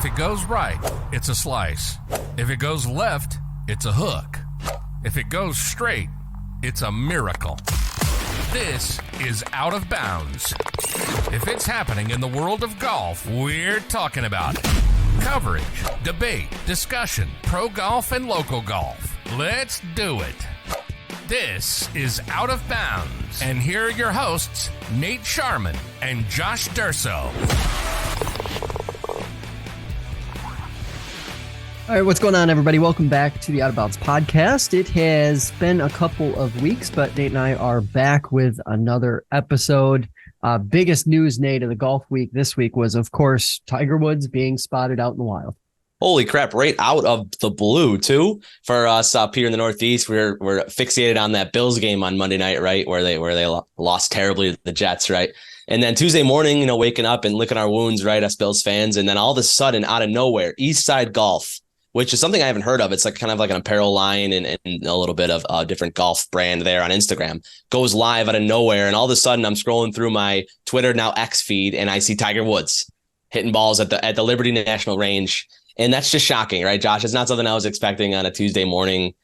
it goes right, it's a slice. If it goes left, it's a hook. If it goes straight, it's a miracle. This is Out of Bounds. If it's happening in the world of golf, we're talking about it. Coverage, debate, discussion, pro golf and local golf. Let's do it. This is Out of Bounds. And here are your hosts, Nate Sharman and Josh Durso. All right, what's going on, everybody? Welcome back to the Out of Bounds podcast. It has been a couple of weeks, but Nate and I are back with another episode. Biggest news, Nate, of the golf week this week was, of course, Tiger Woods being spotted out in the wild. Holy crap, right out of the blue, too, for us up here in the Northeast. We're fixated on that Bills game on Monday night, right, where they lost terribly to the Jets, right? And then Tuesday morning, waking up and licking our wounds, right, us Bills fans. And then all of a sudden, out of nowhere, East Side Golf, which is something I haven't heard of. It's like kind of like an apparel line and a little bit of a different golf brand there on Instagram, goes live out of nowhere. And all of a sudden I'm scrolling through my Twitter, now X feed, and I see Tiger Woods hitting balls at the Liberty National Range. And that's just shocking, right, Josh? It's not something I was expecting on a Tuesday morning,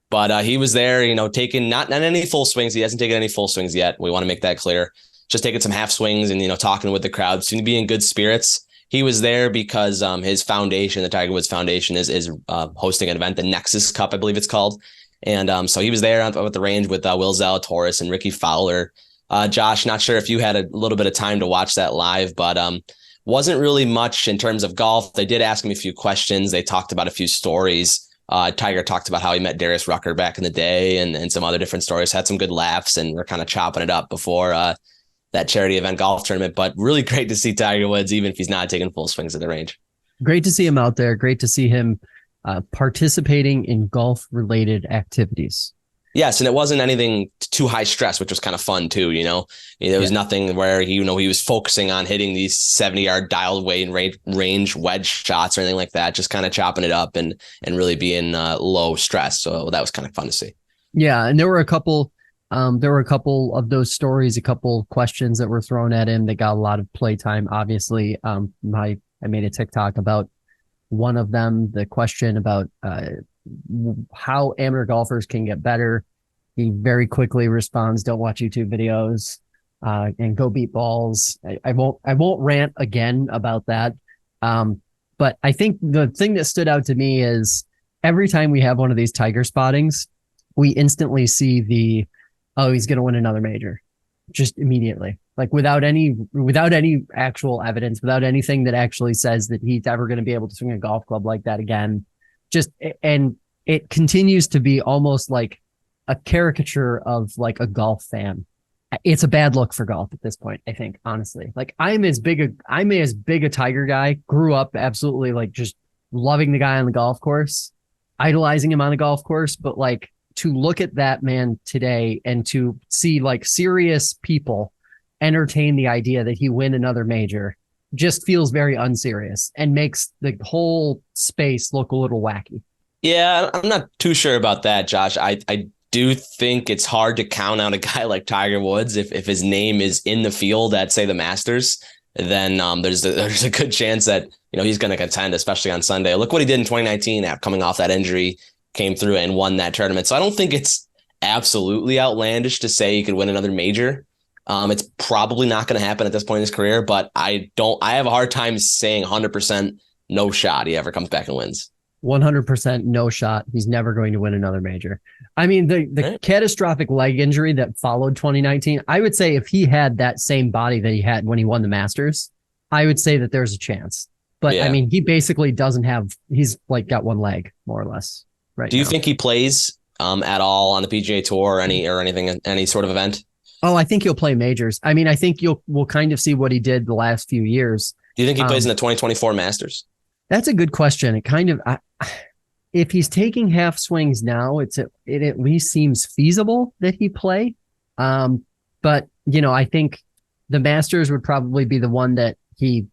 but he was there, taking not any full swings. He hasn't taken any full swings yet. We want to make that clear. Just taking some half swings and, talking with the crowd, seemed to be in good spirits. He was there because his foundation, the Tiger Woods Foundation, is hosting an event, the Nexus Cup, I believe it's called. And so he was there at the range with Will Zalatoris and Ricky Fowler. Josh, not sure if you had a little bit of time to watch that live, but wasn't really much in terms of golf. They did ask me a few questions. They talked about a few stories. Tiger talked about how he met Darius Rucker back in the day and some other different stories, had some good laughs, and we're kind of chopping it up before that charity event golf tournament. But really great to see Tiger Woods, even if he's not taking full swings at the range. Great to see him out there. Great to see him participating in golf related activities. Yes. And it wasn't anything too high stress, which was kind of fun too. There was nothing where he was focusing on hitting these 70-yard dialed way and range wedge shots or anything like that. Just kind of chopping it up and really being low stress. So that was kind of fun to see. Yeah. And there were a couple of those stories, a couple questions that were thrown at him that got a lot of playtime. Obviously, I made a TikTok about one of them, the question about how amateur golfers can get better. He very quickly responds, "Don't watch YouTube videos and go beat balls." I won't rant again about that. But I think the thing that stood out to me is every time we have one of these Tiger spottings, we instantly see he's going to win another major, just immediately, like without any actual evidence, without anything that actually says that he's ever going to be able to swing a golf club like that again. And it continues to be almost like a caricature of like a golf fan. It's a bad look for golf at this point, I think, honestly. Like I'm as big a Tiger guy, grew up absolutely like just loving the guy on the golf course, idolizing him on the golf course, but like, to look at that man today and to see like serious people entertain the idea that he win another major just feels very unserious and makes the whole space look a little wacky. Yeah, I'm not too sure about that, Josh. I do think it's hard to count out a guy like Tiger Woods. If his name is in the field at, say, the Masters, then there's a good chance that he's going to contend, especially on Sunday. Look what he did in 2019 coming off that injury. Came through and won that tournament. So I don't think it's absolutely outlandish to say he could win another major. It's probably not going to happen at this point in his career, but I have a hard time saying 100% no shot he ever comes back and wins. 100% no shot. He's never going to win another major. I mean, the catastrophic leg injury that followed 2019, I would say if he had that same body that he had when he won the Masters, I would say that there's a chance. But yeah. I mean, he basically he's like got one leg more or less. Right. Do you think he plays at all on the PGA Tour or any sort of event? Oh, I think he'll play majors. I mean, I think we'll kind of see what he did the last few years. Do you think he plays in the 2024 Masters? That's a good question. It kind of, if he's taking half swings now, it at least seems feasible that he play. But I think the Masters would probably be the one that he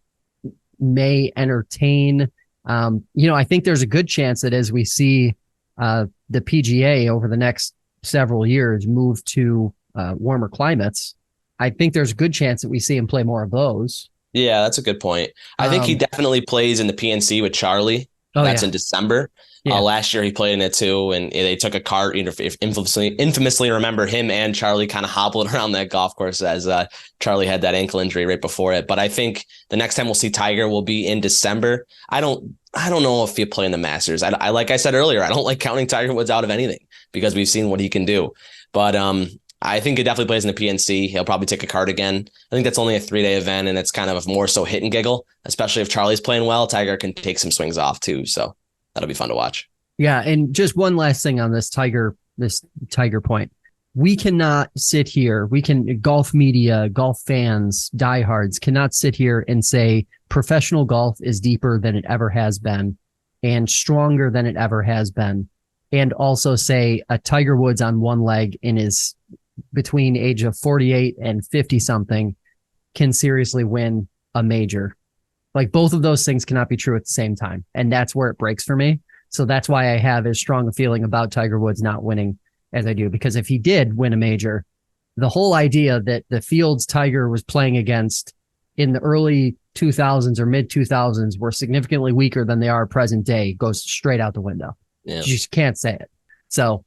may entertain. I think there's a good chance that as we see the PGA over the next several years move to warmer climates, I think there's a good chance that we see him play more of those. Yeah, that's a good point. I think he definitely plays in the PNC with Charlie. Oh That's yeah. in December. Yeah. Last year he played in it too, and they took a cart. If infamously remember him and Charlie kind of hobbling around that golf course as Charlie had that ankle injury right before it. But I think the next time we'll see Tiger will be in December. I don't know if he'll play in the Masters. I like I said earlier, I don't like counting Tiger Woods out of anything because we've seen what he can do. But I think he definitely plays in the PNC. He'll probably take a cart again. I think that's only a 3-day event, and it's kind of more so hit and giggle, especially if Charlie's playing well. Tiger can take some swings off too, so that'll be fun to watch. Yeah, and just one last thing on this Tiger point. We cannot sit here. Golf media, golf fans, diehards cannot sit here and say professional golf is deeper than it ever has been and stronger than it ever has been. And also say a Tiger Woods on one leg in his between age of 48 and 50 something can seriously win a major. Like both of those things cannot be true at the same time. And that's where it breaks for me. So that's why I have as strong a feeling about Tiger Woods not winning as I do, because if he did win a major, the whole idea that the fields Tiger was playing against in the early 2000s or mid 2000s were significantly weaker than they are present day goes straight out the window. Yeah. You just can't say it. So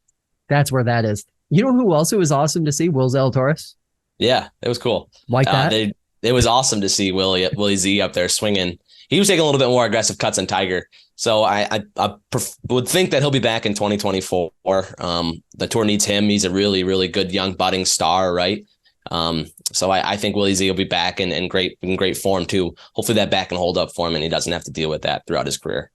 that's where that is. You know who also was awesome to see? Will Zalatoris. Yeah, it was cool. Like that? It was awesome to see Willie Z up there swinging. He was taking a little bit more aggressive cuts than Tiger. So I would think that he'll be back in 2024. The tour needs him. He's a really, really good young budding star, right? So I think Willie Z will be back in great form too. Hopefully that back can hold up for him and he doesn't have to deal with that throughout his career.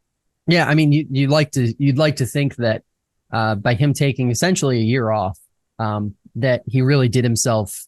Yeah, I mean, you'd like to think that by him taking essentially a year off, that he really did himself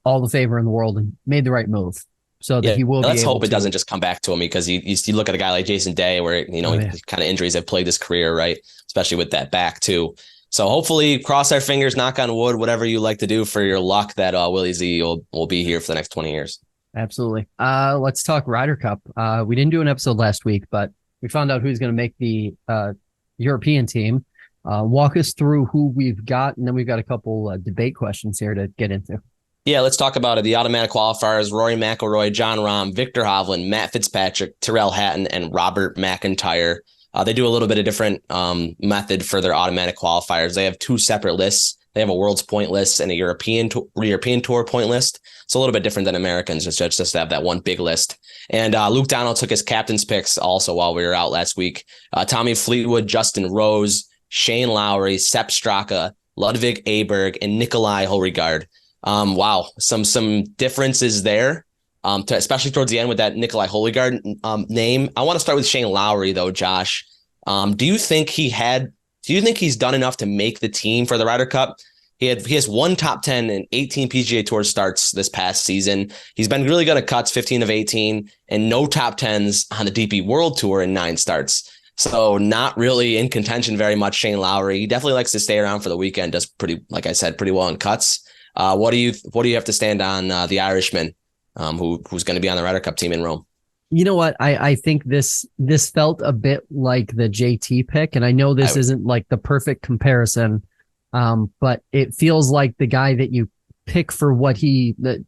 all the favor in the world and made the right move. So that he will be. Let's hope it doesn't just come back to him, because you look at a guy like Jason Day, where kind of injuries have plagued his career, right? Especially with that back too. So hopefully, cross our fingers, knock on wood, whatever you like to do for your luck, that Willie Z will be here for the next 20 years. Absolutely. Let's talk Ryder Cup. We didn't do an episode last week, but we found out who's going to make the European team. Walk us through who we've got, and then we've got a couple debate questions here to get into. Yeah, let's talk about it. The automatic qualifiers: Rory McIlroy, Jon Rahm, Victor Hovland, Matt Fitzpatrick, Tyrrell Hatton, and Robert McIntyre. They do a little bit of different method for their automatic qualifiers. They have two separate lists. They have a World's point list and a European Tour point list. It's a little bit different than Americans, just to have that one big list. And Luke Donald took his captain's picks also while we were out last week. Tommy Fleetwood, Justin Rose, Shane Lowry, Sepp Straka, Ludwig Aberg, and Nikolai Hoegaard. Wow, some differences there, especially towards the end with that Nikolai Hoegaard name. I want to start with Shane Lowry though, Josh. Do you think he's done enough to make the team for the Ryder Cup? He has one top 10 and 18 PGA Tour starts this past season. He's been really good at cuts, 15 of 18, and no top 10s on the DP World Tour in 9 starts. So not really in contention very much, Shane Lowry. He definitely likes to stay around for the weekend, does pretty well in cuts. What do you have to stand on the Irishman, who's going to be on the Ryder Cup team in Rome? You know what? I think this felt a bit like the JT pick, and I know this isn't like the perfect comparison, but it feels like the guy that you pick for what the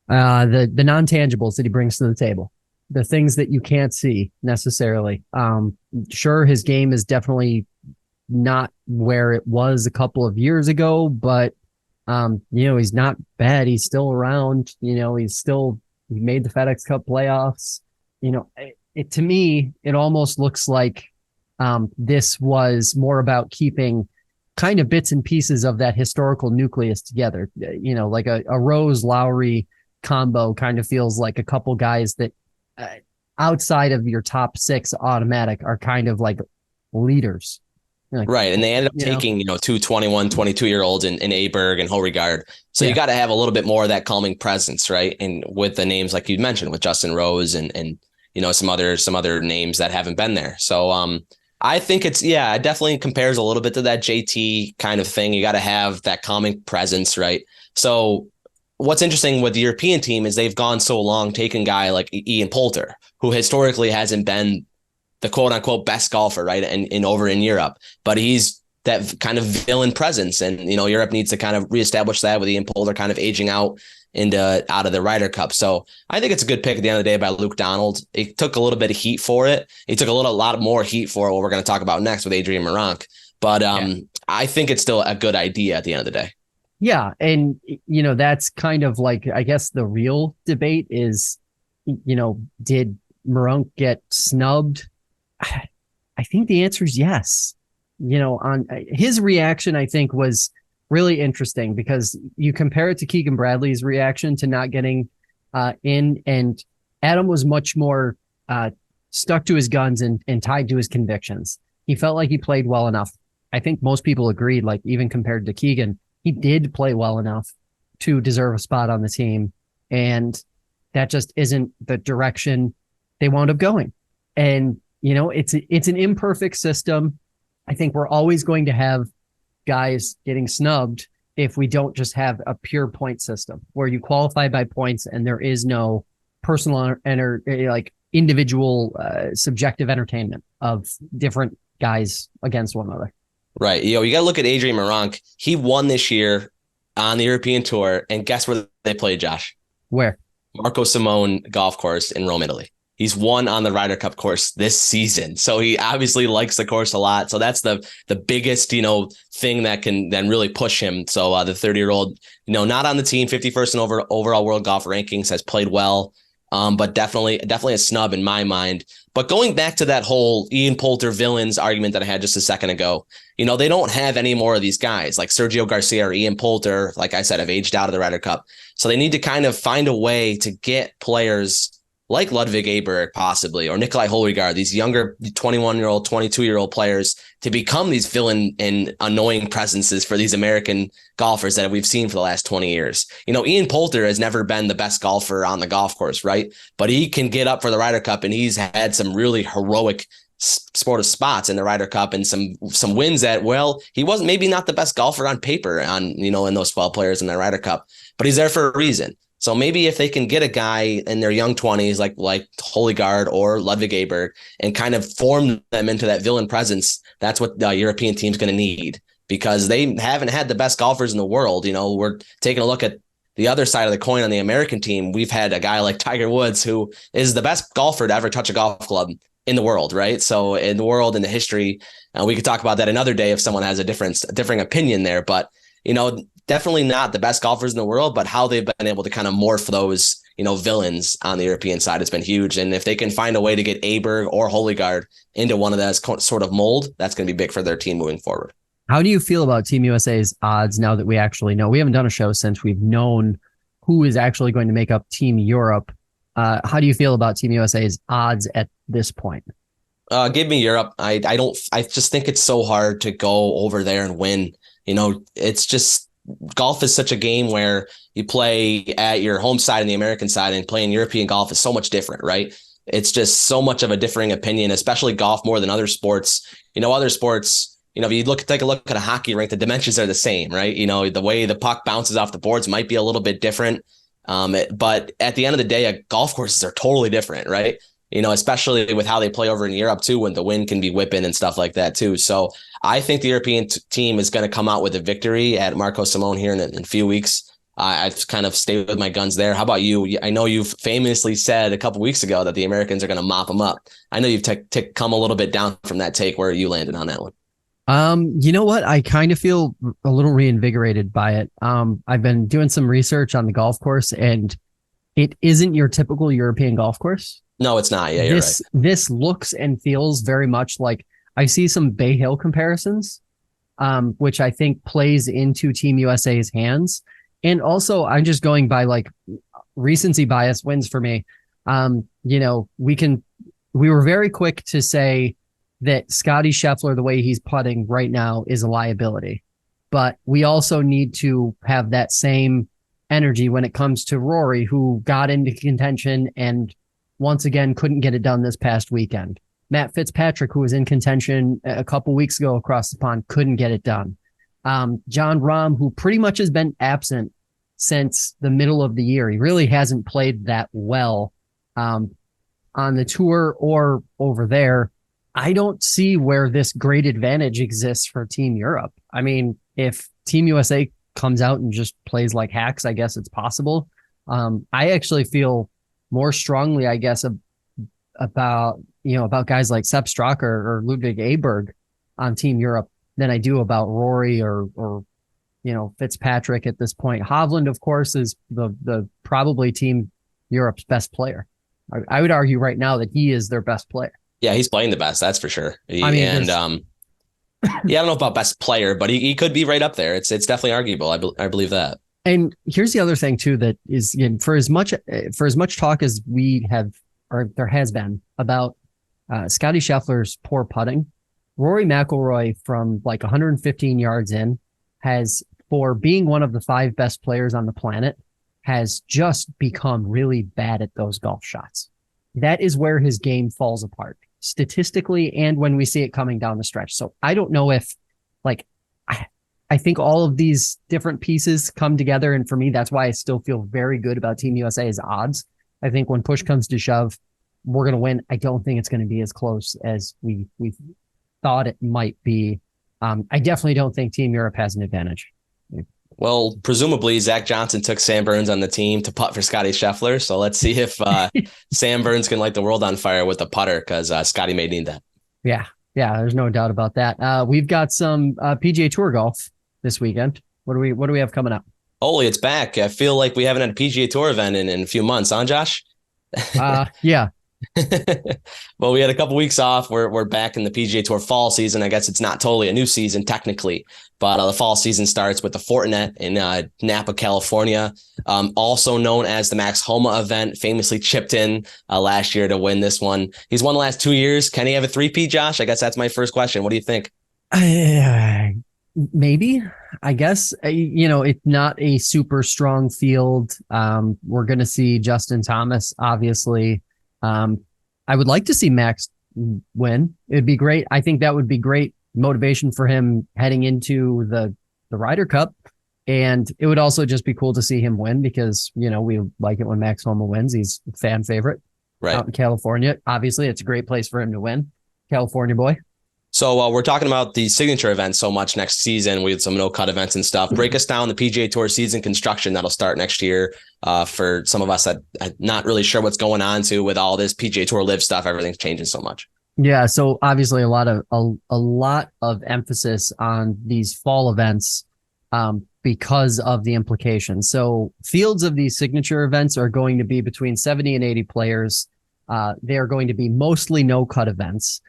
non-tangibles that he brings to the table, the things that you can't see necessarily. Sure, his game is definitely not where it was a couple of years ago, but he's not bad. He's still around. He made the FedEx Cup playoffs. To me, it almost looks like this was more about keeping kind of bits and pieces of that historical nucleus together. Like a Rose Lowry combo kind of feels like a couple guys that outside of your top 6 automatic are kind of like leaders. Right. And they ended up taking, two 21, 22-year-olds in Aberg and Hoegaard. So you got to have a little bit more of that calming presence, right? And with the names like you mentioned, with Justin Rose and some other names that haven't been there. So I think it definitely compares a little bit to that JT kind of thing. You got to have that calming presence, right? So what's interesting with the European team is they've gone so long taking a guy like Ian Poulter, who historically hasn't been the quote unquote best golfer, right? And over in Europe, but he's that kind of villain presence. And, Europe needs to kind of reestablish that with Ian Poulter kind of aging out. out of the Ryder Cup. So I think it's a good pick at the end of the day by Luke Donald. He took a little bit of heat for it. He took a lot more heat for what we're going to talk about next with Adrian Meronk. But I think it's still a good idea at the end of the day. Yeah. And, that's kind of like, I guess the real debate is, did Meronk get snubbed? I think the answer is yes. On his reaction, I think was really interesting because you compare it to Keegan Bradley's reaction to not getting in, and Adam was much more stuck to his guns and tied to his convictions. He felt like he played well enough. I think most people agreed, like even compared to Keegan, he did play well enough to deserve a spot on the team. And that just isn't the direction they wound up going. And, it's an imperfect system. I think we're always going to have guys getting snubbed if we don't just have a pure point system where you qualify by points and there is no personal individual subjective entertainment of different guys against one another. Right. You got to look at Adrian Meronk. He won this year on the European Tour. And guess where they played, Josh? Where? Marco Simone golf course in Rome, Italy. He's won on the Ryder Cup course this season. So he obviously likes the course a lot. So that's the biggest, thing that can then really push him. So the 30-year-old, not on the team, 51st in overall world golf rankings, has played well. But definitely a snub in my mind. But going back to that whole Ian Poulter villains argument that I had just a second ago, they don't have any more of these guys like Sergio Garcia or Ian Poulter, like I said, have aged out of the Ryder Cup. So they need to kind of find a way to get players like Ludwig Aberg possibly, or Nikolai Holygaard, these younger 21-year-old, 22-year-old players to become these villain and annoying presences for these American golfers that we've seen for the last 20 years. Ian Poulter has never been the best golfer on the golf course, right? But he can get up for the Ryder Cup, and he's had some really heroic sportive spots in the Ryder Cup and some wins that, he wasn't maybe not the best golfer on paper in those 12 players in the Ryder Cup, but he's there for a reason. So maybe if they can get a guy in their young 20s, like Holygaard or Ludwig Aberg, and kind of form them into that villain presence, that's what the European team's going to need, because they haven't had the best golfers in the world. We're taking a look at the other side of the coin on the American team. We've had a guy like Tiger Woods, who is the best golfer to ever touch a golf club in the world, right? So in the world, in the history, we could talk about that another day if someone has a differing opinion there. But, definitely not the best golfers in the world, but how they've been able to kind of morph those, villains on the European side has been huge. And if they can find a way to get Aberg or Holygaard into one of those sort of mold, that's going to be big for their team moving forward. How do you feel about Team USA's odds now that we actually know? We haven't done a show since we've known who is actually going to make up Team Europe. How do you feel about Team USA's odds at this point? Give me Europe. I just think it's so hard to go over there and win. It's just, golf is such a game where you play at your home side and the American side, and playing European golf is so much different, right? It's just so much of a differing opinion, especially golf more than other sports. Other sports, if you take a look at a hockey rink, the dimensions are the same, right? The way the puck bounces off the boards might be a little bit different. But at the end of the day, golf courses are totally different, right? Especially with how they play over in Europe too, when the wind can be whipping and stuff like that too. So I think the European team is going to come out with a victory at Marco Simone here in a few weeks. I've kind of stayed with my guns there. How about you? I know you've famously said a couple weeks ago that the Americans are going to mop them up. I know you've come a little bit down from that take. Where you landed on that one? You know what? I kind of feel a little reinvigorated by it. I've been doing some research on the golf course, and it isn't your typical European golf course. No, it's not. Yeah, you're right. This looks and feels very much like, I see some Bay Hill comparisons, which I think plays into Team USA's hands. And also, I'm just going by like recency bias wins for me. We were very quick to say that Scotty Scheffler, the way he's putting right now, is a liability. But we also need to have that same energy when it comes to Rory, who got into contention and once again couldn't get it done this past weekend. Matt Fitzpatrick, who was in contention a couple weeks ago across the pond, couldn't get it done. John Rahm, who pretty much has been absent since the middle of the year. He really hasn't played that well on the tour or over there. I don't see where this great advantage exists for Team Europe. I mean, if Team USA comes out and just plays like hacks, I guess it's possible. I actually feel more strongly, I guess, about guys like Sepp Straka or Ludwig Aberg on Team Europe than I do about Rory or Fitzpatrick at this point. Hovland, of course, is the probably Team Europe's best player. I would argue right now that he is their best player. Yeah, he's playing the best, that's for sure. I mean, I don't know about best player, but he could be right up there. It's definitely arguable. I believe that. And here's the other thing too, that is, for as much talk as we have, or there has been, about Scotty Scheffler's poor putting, Rory McIlroy from like 115 yards in has, for being one of the 5 best players on the planet, has just become really bad at those golf shots. That is where his game falls apart statistically, and when we see it coming down the stretch. So I don't know if, like, I think all of these different pieces come together, and for me, that's why I still feel very good about Team USA's odds. I think when push comes to shove, we're going to win. I don't think it's going to be as close as we thought it might be. I definitely don't think Team Europe has an advantage. Well, presumably Zach Johnson took Sam Burns on the team to putt for Scotty Scheffler. So let's see if Sam Burns can light the world on fire with a putter, because Scotty may need that. Yeah, there's no doubt about that. We've got some PGA Tour golf this weekend. What do we have coming up? Holy, it's back. I feel like we haven't had a PGA Tour event in a few months, huh, Josh? Yeah. Well, we had a couple weeks off. We're back in the PGA Tour fall season. I guess it's not totally a new season technically, but the fall season starts with the Fortinet in Napa, California, also known as the Max Homa event. Famously chipped in last year to win this one. He's won the last 2 years. Can he have a three-peat, Josh? I guess that's my first question. What do you think? Maybe. I guess, it's not a super strong field. We're going to see Justin Thomas, obviously. I would like to see Max win. It'd be great. I think that would be great motivation for him heading into the Ryder Cup. And it would also just be cool to see him win, because, we like it when Max Homa wins. He's a fan favorite out in California. Obviously, it's a great place for him to win. California boy. So we're talking about the signature events so much next season with some no-cut events and stuff. Break us down the PGA Tour season construction that'll start next year for some of us that are not really sure what's going on with all this PGA Tour live stuff. Everything's changing so much. Yeah, so obviously a lot of emphasis on these fall events because of the implications. So fields of these signature events are going to be between 70 and 80 players. They are going to be mostly no-cut events.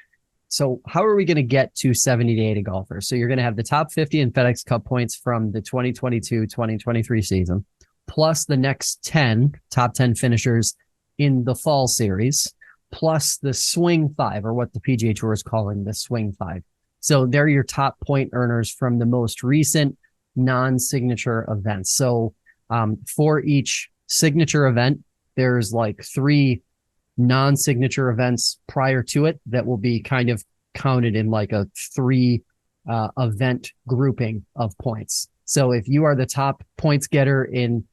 So how are we going to get to 70 to 80 golfers? So you're going to have the top 50 in FedEx Cup points from the 2022-2023 season, plus the next top 10 finishers in the fall series, plus the swing 5, or what the PGA Tour is calling the swing 5. So they're your top point earners from the most recent non-signature events. So for each signature event, there's like 3 non-signature events prior to it that will be kind of counted in like a 3 event grouping of points. So if you are the top points getter in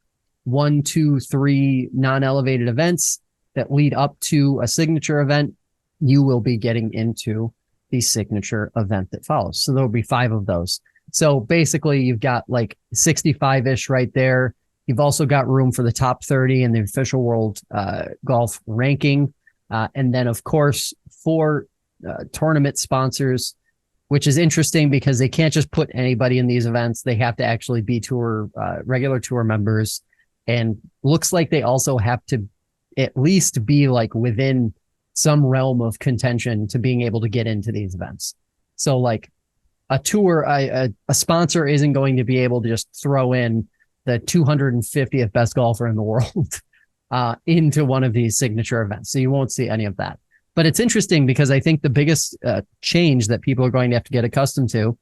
1, 2, 3 non-elevated events that lead up to a signature event, you will be getting into the signature event that follows. So there'll be 5 of those. So basically you've got like 65-ish right there. You've also got room for the top 30 in the official world golf ranking. And then, of course, 4 tournament sponsors, which is interesting because they can't just put anybody in these events. They have to actually be regular tour members. And looks like they also have to at least be like within some realm of contention to being able to get into these events. So like a tour, a sponsor isn't going to be able to just throw in the 250th best golfer in the world into one of these signature events. So you won't see any of that. But it's interesting because I think the biggest change that people are going to have to get accustomed to,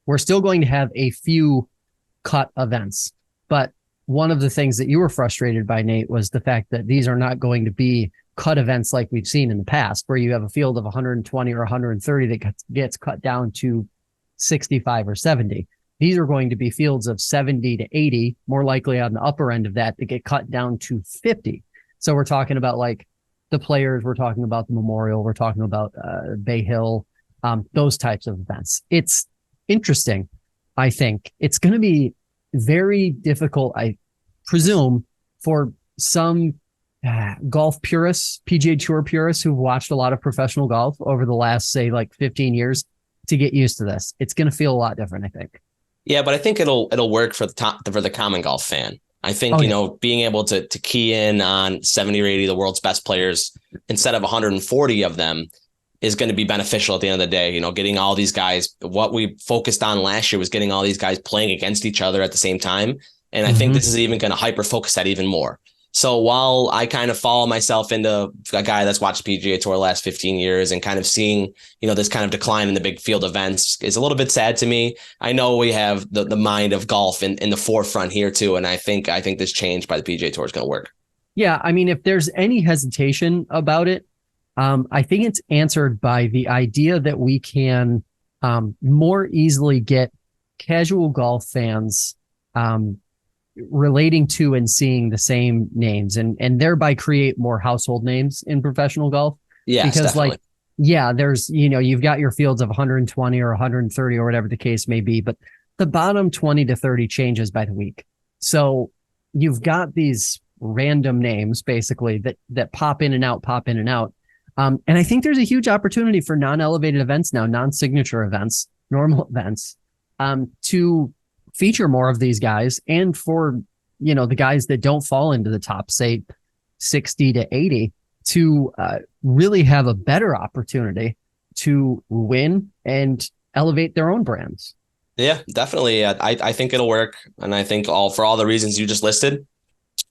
we're still going to have a few cut events. But one of the things that you were frustrated by, Nate, was the fact that these are not going to be cut events like we've seen in the past, where you have a field of 120 or 130 that gets cut down to 65 or 70. These are going to be fields of 70 to 80, more likely on the upper end of that, to get cut down to 50. So we're talking about like the Players, we're talking about the Memorial, we're talking about Bay Hill, those types of events. It's interesting. I think it's going to be very difficult, I presume, for some golf purists, PGA Tour purists who've watched a lot of professional golf over the last, say, like 15 years to get used to this. It's going to feel a lot different, I think. Yeah, but I think it'll work for the common golf fan. I think, being able to key in on 70 or 80 of the world's best players instead of 140 of them is going to be beneficial at the end of the day. Getting all these guys, what we focused on last year was getting all these guys playing against each other at the same time. And I think this is even going to hyper focus that even more. So while I kind of follow myself into a guy that's watched PGA Tour the last 15 years and kind of seeing, this kind of decline in the big field events is a little bit sad to me. I know we have the mind of golf in the forefront here too. And I think this change by the PGA Tour is going to work. Yeah. I mean, if there's any hesitation about it, I think it's answered by the idea that we can more easily get casual golf fans relating to and seeing the same names and thereby create more household names in professional golf. Yeah, because definitely. there's, you've got your fields of 120 or 130 or whatever the case may be, but the bottom 20 to 30 changes by the week. So you've got these random names basically that pop in and out. And I think there's a huge opportunity for non-elevated events now, non-signature events, normal events, to feature more of these guys, and for the guys that don't fall into the top, say 60 to 80, to really have a better opportunity to win and elevate their own brands. Yeah, definitely. I think it'll work, and I think for all the reasons you just listed.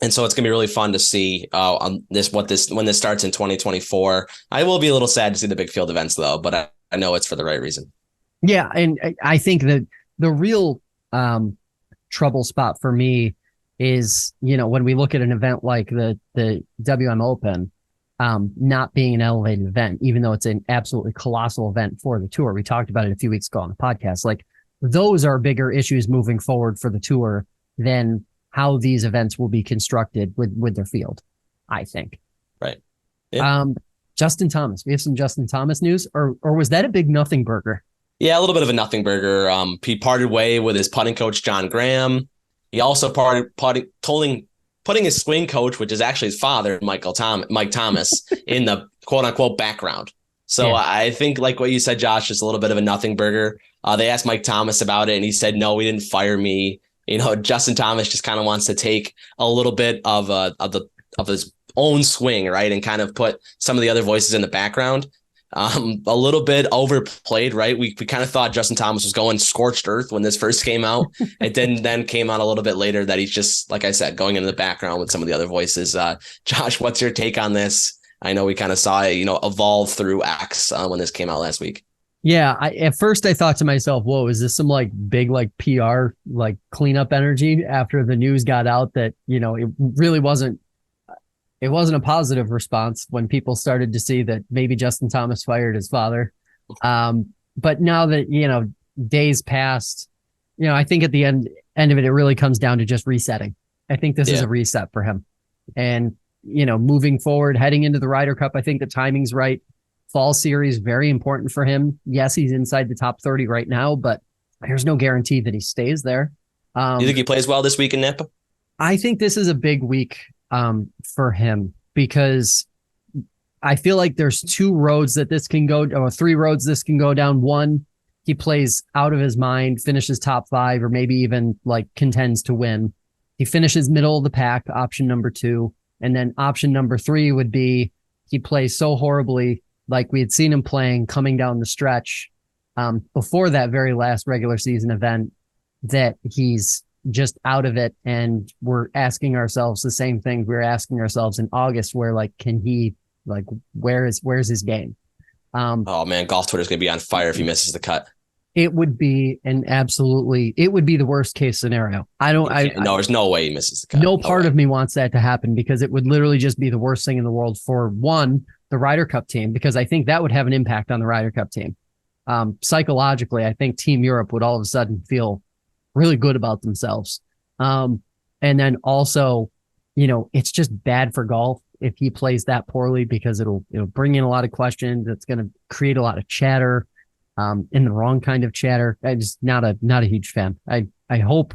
And so it's gonna be really fun to see when this starts in 2024. I will be a little sad to see the big field events though, but I know it's for the right reason. Yeah, and I think that the real trouble spot for me is, when we look at an event like the WM Open, not being an elevated event, even though it's an absolutely colossal event for the tour. We talked about it a few weeks ago on the podcast. Like, those are bigger issues moving forward for the tour than how these events will be constructed with their field, I think. Right. Yeah. Justin Thomas. We have some Justin Thomas news, or was that a big nothing burger? Yeah, a little bit of a nothing burger. He parted way with his putting coach, John Graham. He also putting his swing coach, which is actually his father, Mike Thomas, in the quote unquote background. So yeah. I think, like what you said, Josh, just a little bit of a nothing burger. They asked Mike Thomas about it, and he said, "No, he didn't fire me." Justin Thomas just kind of wants to take a little bit of his own swing, right, and kind of put some of the other voices in the background. A little bit overplayed, right? We kind of thought Justin Thomas was going scorched earth when this first came out. It then came out a little bit later that he's just, like I said, going into the background with some of the other voices. Josh, what's your take on this? I know we kind of saw it, evolve through X when this came out last week. Yeah, at first I thought to myself, whoa, is this some big PR cleanup energy after the news got out that, it really wasn't. It wasn't a positive response when people started to see that maybe Justin Thomas fired his father. But now that, days passed, I think at the end of it, it really comes down to just resetting. I think this is a reset for him. And, moving forward, heading into the Ryder Cup, I think the timing's right. Fall series, very important for him. Yes, he's inside the top 30 right now, but there's no guarantee that he stays there. Do you think he plays well this week in Napa? I think this is a big week for him, because I feel like there's two roads that this can go, or three roads this can go down. One, he plays out of his mind, finishes top 5, or maybe even contends to win. He finishes middle of the pack, option number 2. And then option number 3 would be he plays so horribly, like we had seen him playing coming down the stretch before that very last regular season event, that he's just out of it. And we're asking ourselves the same thing we were asking ourselves in August, where can he, where's his game? Oh man, golf Twitter's gonna be on fire if he misses the cut. It would be it would be the worst case scenario. No, there's no way he misses the cut. No part of me wants that to happen, because it would literally just be the worst thing in the world for the Ryder Cup team, because I think that would have an impact on the Ryder Cup team. Psychologically, I think Team Europe would all of a sudden feel really good about themselves. And then also, it's just bad for golf if he plays that poorly, because it'll bring in a lot of questions. It's going to create a lot of chatter, in the wrong kind of chatter. I'm just not a huge fan. I hope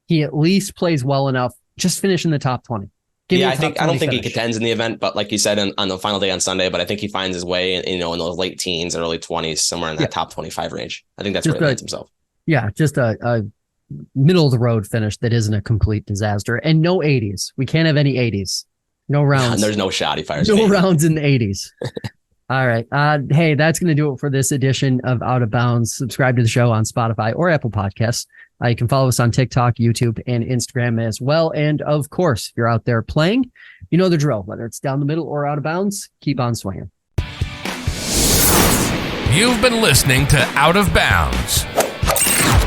he at least plays well enough, just finish in the top 20. Yeah, I don't think he contends in the event, but like you said on the final day on Sunday, but I think he finds his way, in those late teens and early 20s, somewhere in that top 25 range. I think that's where he lands himself. Yeah, just a middle of the road finish that isn't a complete disaster, and no 80s. We can't have any 80s. No rounds. There's no shot he fires. No rounds in the 80s. All right. Hey, that's going to do it for this edition of Out of Bounds. Subscribe to the show on Spotify or Apple Podcasts. You can follow us on TikTok, YouTube, and Instagram as well. And of course, if you're out there playing, you know the drill. Whether it's down the middle or out of bounds, keep on swinging. You've been listening to Out of Bounds.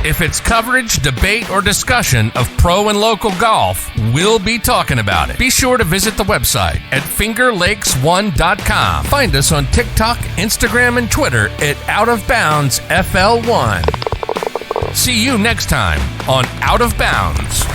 If it's coverage, debate, or discussion of pro and local golf, we'll be talking about it. Be sure to visit the website at fingerlakes1.com. Find us on TikTok, Instagram, and Twitter at OutOfBoundsFL1. See you next time on Out of Bounds.